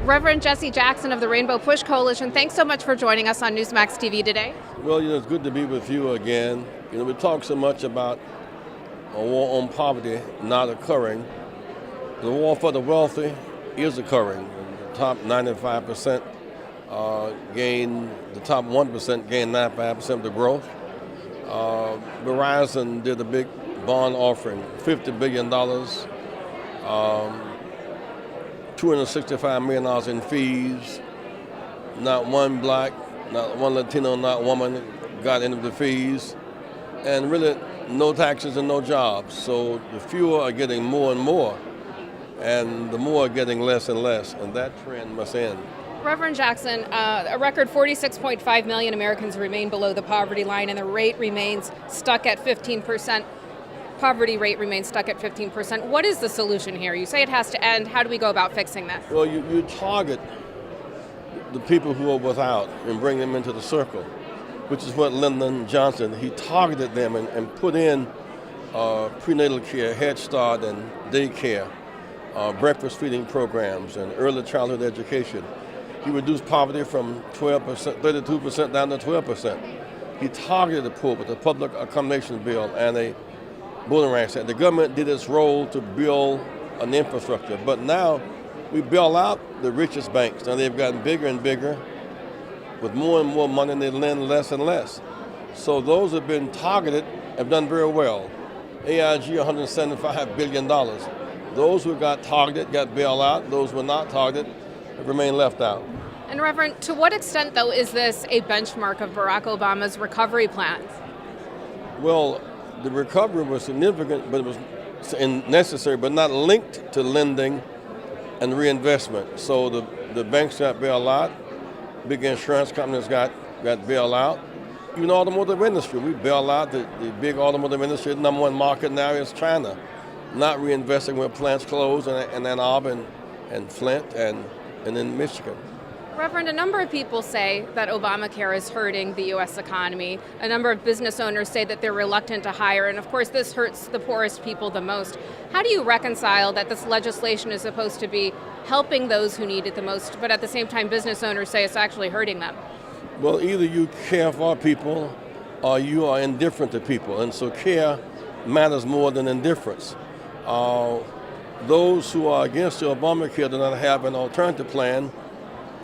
Reverend Jesse Jackson of the Rainbow Push Coalition, thanks so much for joining us on Newsmax TV today. Well, it's good to be with you again. We talk so much about a war on poverty not occurring. The war for the wealthy is occurring. The top 95% gain, the top 1% gain 95% of the growth. Verizon did a big bond offering, $50 billion, $265 million in fees. Not one black, not one Latino, not one woman got into the fees. And really no taxes and no jobs. So the fewer are getting more and more, and the more are getting less and less, and that trend must end. Reverend Jackson, a record 46.5 million Americans remain below the poverty line, and the rate remains stuck at 15%. Poverty rate remains stuck at 15%. What is the solution here? You say it has to end. How do we go about fixing this? Well, you target the people who are without and bring them into the circle, which is what Lyndon Johnson, he targeted them and put in prenatal care, Head Start and daycare, breakfast feeding programs, and early childhood education. He reduced poverty from 12%, 32% down to 12%. He targeted the poor with a public accommodation bill and a voting rights act. The government did its role to build an infrastructure, but now we bail out the richest banks. Now they've gotten bigger and bigger with more and more money, and they lend less and less. So those who have been targeted have done very well. AIG, $175 billion. Those who got targeted got bailed out. Those who were not targeted have remained left out. And Reverend, to what extent, though, is this a benchmark of Barack Obama's recovery plans? Well, the recovery was significant, but it was necessary, but not linked to lending and reinvestment. So the banks got bailed out, big insurance companies got bailed out. Even the automotive industry, we bailed out the big automotive industry. The number one market now is China, not reinvesting when plants closed in Ann Arbor and Flint and in Michigan. Reverend, a number of people say that Obamacare is hurting the U.S. economy. A number of business owners say that they're reluctant to hire, and of course this hurts the poorest people the most. How do you reconcile that this legislation is supposed to be helping those who need it the most, but at the same time business owners say it's actually hurting them? Well, either you care for people or you are indifferent to people, and so care matters more than indifference. Those who are against the Obamacare do not have an alternative plan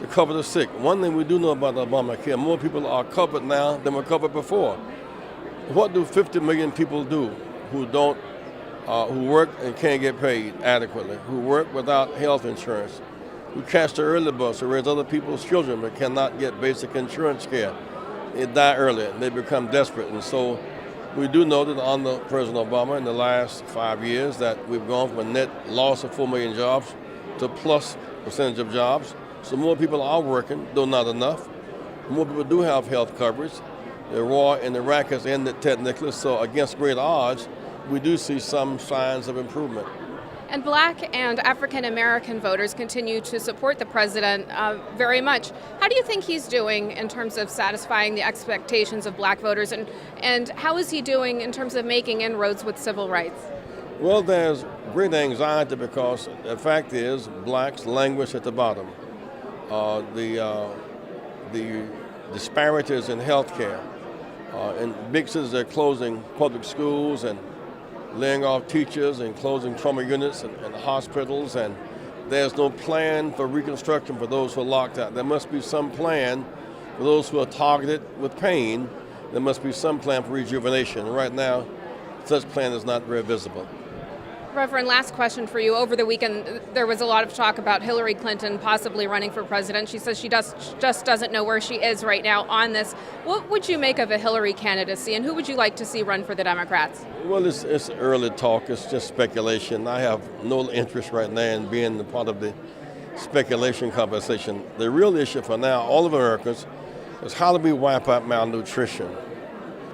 to cover the sick. One thing we do know about Obamacare, more people are covered now than were covered before. What do 50 million people do who work and can't get paid adequately, who work without health insurance, who catch the early bus or raise other people's children but cannot get basic insurance care? They die early and they become desperate. And so we do know that under President Obama in the last 5 years that we've gone from a net loss of 4 million jobs to plus percentage of jobs. So more people are working, though not enough. More people do have health coverage. The war in Iraq has ended technically, so against great odds, we do see some signs of improvement. And black and African American voters continue to support the president very much. How do you think he's doing in terms of satisfying the expectations of black voters, and how is he doing in terms of making inroads with civil rights? Well, there's great anxiety because the fact is blacks languish at the bottom. The disparities in health care. In big cities, they're closing public schools and laying off teachers and closing trauma units and hospitals, and there's no plan for reconstruction for those who are locked out. There must be some plan for those who are targeted with pain. There must be some plan for rejuvenation. Right now, such plan is not very visible. Reverend, last question for you. Over the weekend, there was a lot of talk about Hillary Clinton possibly running for president. She says she just doesn't know where she is right now on this. What would you make of a Hillary candidacy, and who would you like to see run for the Democrats? Well, it's early talk. It's just speculation. I have no interest right now in being a part of the speculation conversation. The real issue for now, all of Americans, is how do we wipe out malnutrition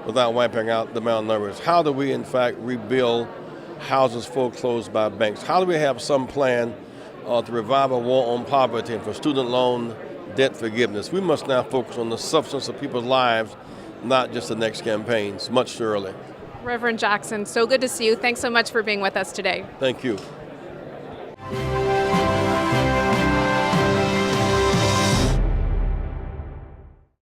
without wiping out the malnourished? How do we, in fact, rebuild houses foreclosed by banks? How do we have some plan to revive a war on poverty and for student loan debt forgiveness? We must now focus on the substance of people's lives, not just the next campaigns, much too early. Reverend Jackson, so good to see you. Thanks so much for being with us today. Thank you.